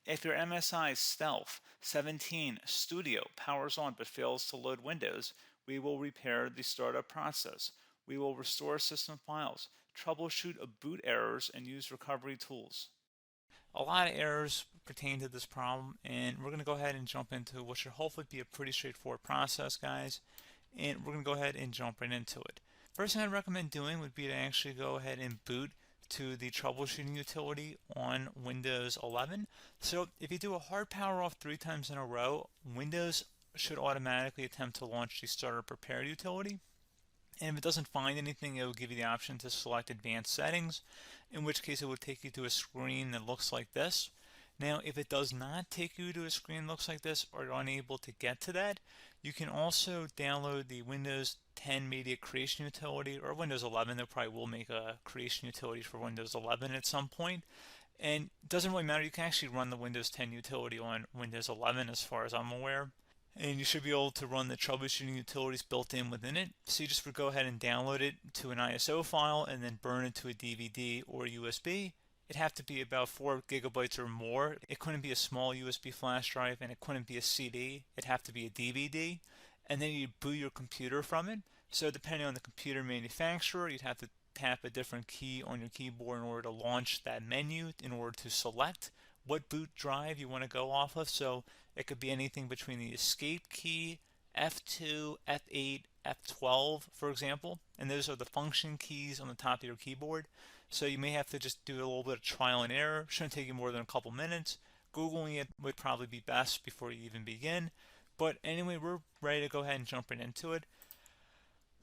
If your MSI Stealth 17 Studio powers on but fails to load Windows, we will repair the startup process. We will restore system files, troubleshoot boot errors, and use recovery tools. A lot of errors pertain to this problem, and we're going to go ahead and jump into what should hopefully be a pretty straightforward process, guys. And we're going to go ahead and jump right into it. First thing I'd recommend doing would be to actually go ahead and boot to the troubleshooting utility on Windows 11. So if you do a hard power off 3 times in a row, Windows should automatically attempt to launch the startup repair utility. And if it doesn't find anything, it will give you the option to select advanced settings, in which case it will take you to a screen that looks like this. Now, if it does not take you to a screen that looks like this, or you're unable to get to that, you can also download the Windows 10 Media Creation Utility, or Windows 11. They probably will make a creation utility for Windows 11 at some point. And it doesn't really matter, you can actually run the Windows 10 utility on Windows 11 as far as I'm aware. And you should be able to run the troubleshooting utilities built in within it. So you just would go ahead and download it to an ISO file and then burn it to a DVD or USB. It'd have to be about 4 gigabytes or more. It couldn't be a small USB flash drive, and it couldn't be a CD. It'd have to be a DVD. And then you'd boot your computer from it. So depending on the computer manufacturer, you'd have to tap a different key on your keyboard in order to launch that menu, in order to select what boot drive you want to go off of. So it could be anything between the escape key, F2, F8, F12, for example, and those are the function keys on the top of your keyboard. So you may have to just do a little bit of trial and error. Shouldn't take you more than a couple minutes. Googling it would probably be best before you even begin. But anyway, we're ready to go ahead and jump right into it.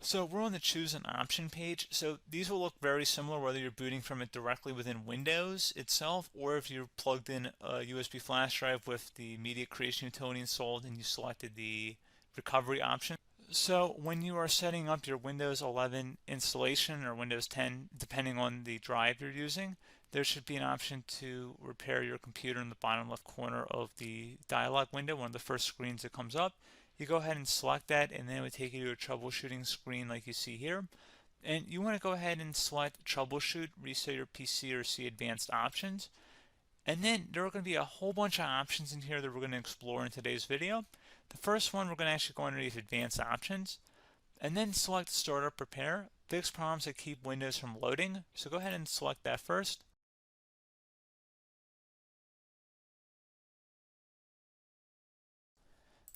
So we're on the choose an option page. So these will look very similar whether you're booting from it directly within Windows itself, or if you're plugged in a USB flash drive with the media creation utility installed and you selected the recovery option. So when you are setting up your Windows 11 installation or Windows 10, depending on the drive you're using, there should be an option to repair your computer in the bottom left corner of the dialog window, one of the first screens that comes up. You go ahead and select that, and then it would take you to a troubleshooting screen like you see here. And you want to go ahead and select troubleshoot, reset your PC, or see advanced options. And then there are going to be a whole bunch of options in here that we're going to explore in today's video. The first one, we're going to actually go underneath advanced options, and then select startup repair, fix problems that keep Windows from loading. So go ahead and select that first.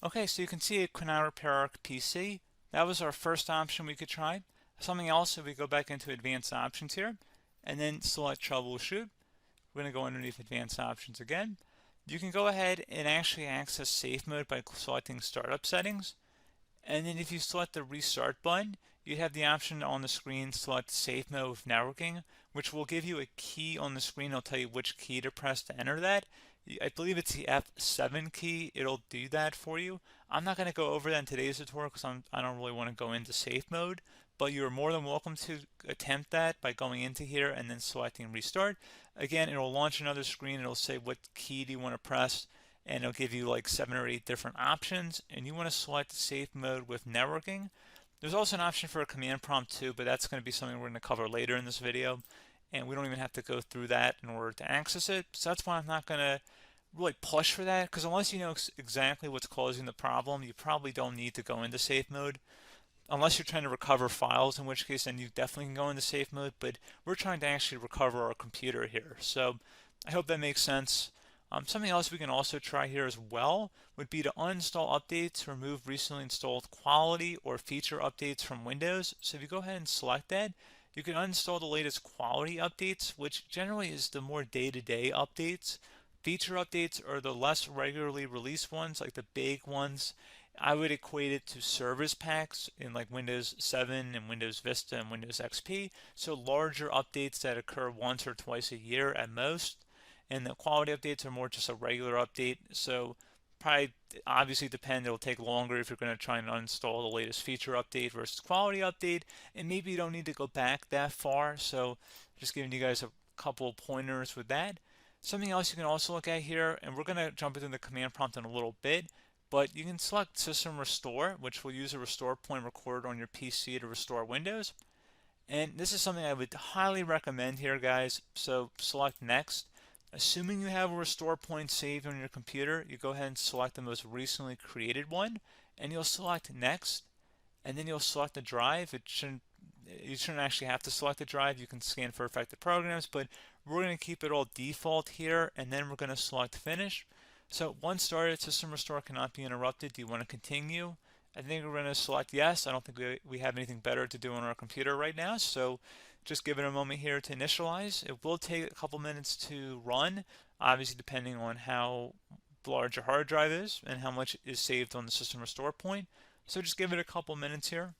Okay, so you can see it could now repair our PC. That was our first option we could try. Something else, if we go back into advanced options here, and then select troubleshoot, we're going to go underneath advanced options again. You can go ahead and actually access safe mode by selecting startup settings. And then if you select the restart button, you have the option on the screen, select safe mode with networking, which will give you a key on the screen. It'll tell you which key to press to enter that. I believe it's the F7 key. It'll do that for you. I'm not going to go over that in today's tutorial because I don't really want to go into safe mode, but you're more than welcome to attempt that by going into here and then selecting restart. Again, it'll launch another screen. It'll say what key do you want to press, and it'll give you like 7 or 8 different options, and you want to select safe mode with networking. There's also an option for a command prompt too, but that's going to be something we're going to cover later in this video, and we don't even have to go through that in order to access it. So that's why I'm not going to really push for that, because unless you know exactly what's causing the problem, you probably don't need to go into safe mode. Unless you're trying to recover files, in which case then you definitely can go into safe mode, but we're trying to actually recover our computer here. So I hope that makes sense. Something else we can also try here as well would be to uninstall updates, remove recently installed quality or feature updates from Windows. So if you go ahead and select that, you can uninstall the latest quality updates, which generally is the more day-to-day updates. Feature updates are the less regularly released ones, like the big ones. I would equate it to service packs in like Windows 7 and Windows Vista and Windows XP. So larger updates that occur once or twice a year at most. And the quality updates are more just a regular update. So probably obviously depend, it'll take longer if you're going to try and uninstall the latest feature update versus quality update. And maybe you don't need to go back that far. So just giving you guys a couple of pointers with that. Something else you can also look at here, and we're going to jump into the command prompt in a little bit, but you can select System Restore, which will use a restore point recorded on your PC to restore Windows. And this is something I would highly recommend here, guys. So select Next. Assuming you have a restore point saved on your computer, you go ahead and select the most recently created one, and you'll select next, and then you'll select the drive. You shouldn't actually have to select the drive. You can scan for affected programs, but we're going to keep it all default here, and then we're going to select finish. So once started, system restore cannot be interrupted. Do you want to continue? I think we're going to select yes. I don't think we have anything better to do on our computer right now, so just give it a moment here to initialize. It will take a couple minutes to run, obviously depending on how large your hard drive is and how much is saved on the system restore point. So just give it a couple minutes here.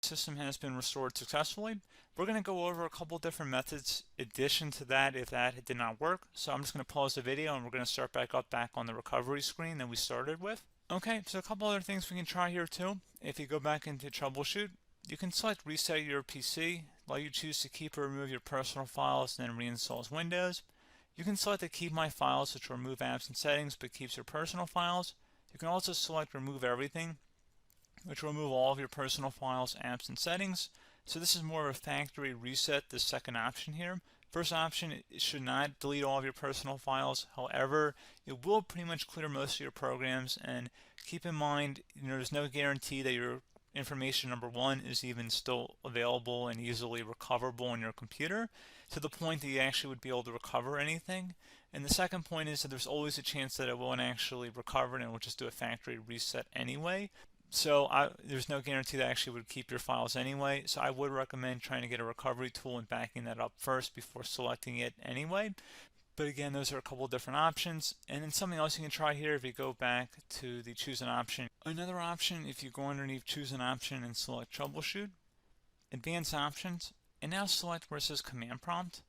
System has been restored successfully. We're going to go over a couple different methods addition to that if that did not work. So I'm just going to pause the video and we're going to start back on the recovery screen that we started with. Okay, so a couple other things we can try here too. If you go back into Troubleshoot, you can select Reset Your PC, let you choose to keep or remove your personal files and then reinstalls Windows. You can select to keep my files, which will remove apps and settings but keeps your personal files. You can also select Remove Everything, which will remove all of your personal files, apps, and settings. So this is more of a factory reset, the second option here. First option, it should not delete all of your personal files. However, it will pretty much clear most of your programs, and keep in mind, there's no guarantee that your information, number one, is even still available and easily recoverable on your computer to the point that you actually would be able to recover anything. And the second point is that there's always a chance that it won't actually recover and it will just do a factory reset anyway. So there's no guarantee that actually would keep your files anyway. So I would recommend trying to get a recovery tool and backing that up first before selecting it anyway. But again, those are a couple different options. And then something else you can try here if you go back to the choose an option. Another option, if you go underneath choose an option and select troubleshoot, advanced options, and now select where it says command prompt.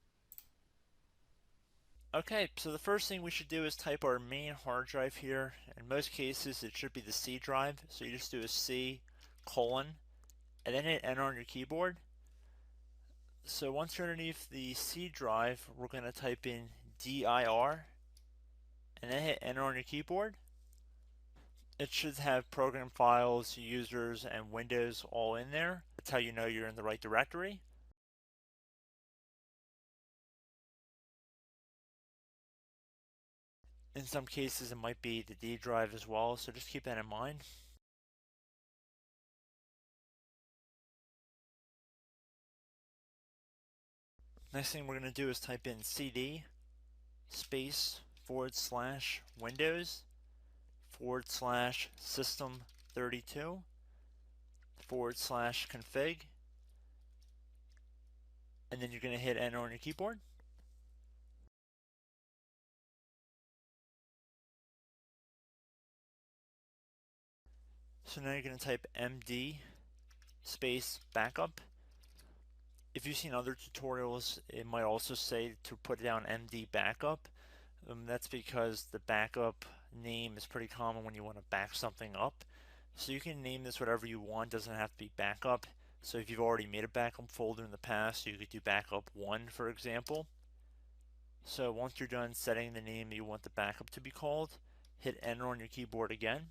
Okay, so the first thing we should do is type our main hard drive here. In most cases, it should be the C drive. So you just do a C colon and then hit enter on your keyboard. So once you're underneath the C drive, we're going to type in dir and then hit enter on your keyboard. It should have program files, users, and Windows all in there. That's how you know you're in the right directory. In some cases, it might be the D drive as well, so just keep that in mind. Next thing we're going to do is type in cd space / Windows / system 32 / config, and then you're going to hit enter on your keyboard. So now you're going to type md space backup. If you've seen other tutorials, it might also say to put down md backup. That's because the backup name is pretty common when you want to back something up. So you can name this whatever you want, doesn't have to be backup. So if you've already made a backup folder in the past, you could do backup 1, for example. So once you're done setting the name you want the backup to be called, hit enter on your keyboard again.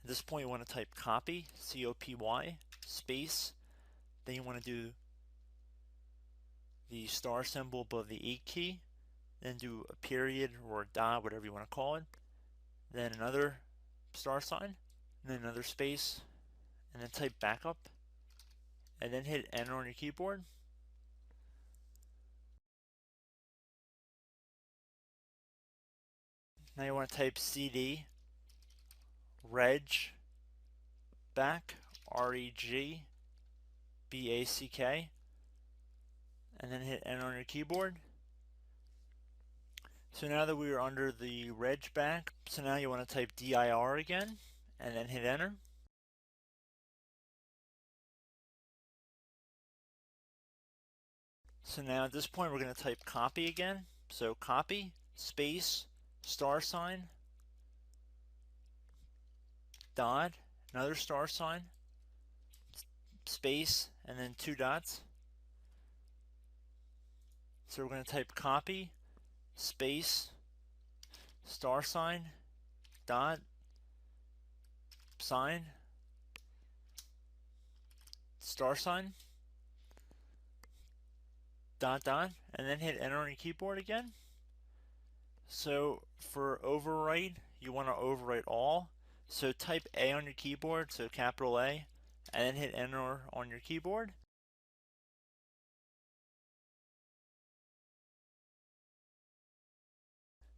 At this point, you want to type copy, C-O-P-Y, space. Then you want to do the star symbol above the 8 key. Then do a period or a dot, whatever you want to call it. Then another star sign, and then another space, and then type backup. And then hit enter on your keyboard. Now you want to type cd reg back, REG BACK, and then hit enter on your keyboard. So now that we are under the reg back, so now you want to type dir again, and then hit enter. So now at this point we're going to type copy again. So copy, space, star sign, dot, another star sign, space, and then 2 dots. So we're going to type copy, space, star sign, dot, sign, star sign, dot, dot, and then hit enter on your keyboard again. So for overwrite, you want to overwrite all. So type A on your keyboard, so capital A, and then hit enter on your keyboard.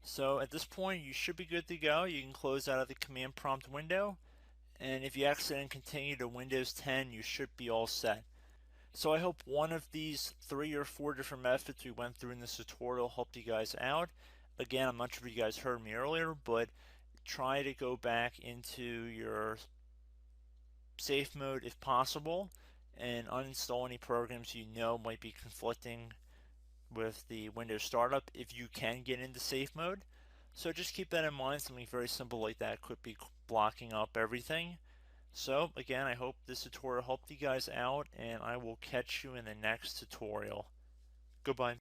So at this point, you should be good to go. You can close out of the command prompt window, and if you accidentally continue to Windows 10, you should be all set. So I hope one of these 3 or 4 different methods we went through in this tutorial helped you guys out. Again, I'm not sure if you guys heard me earlier, but try to go back into your safe mode if possible and uninstall any programs you know might be conflicting with the Windows startup if you can get into safe mode. So just keep that in mind. Something very simple like that could be blocking up everything. So again, I hope this tutorial helped you guys out, and I will catch you in the next tutorial. Goodbye.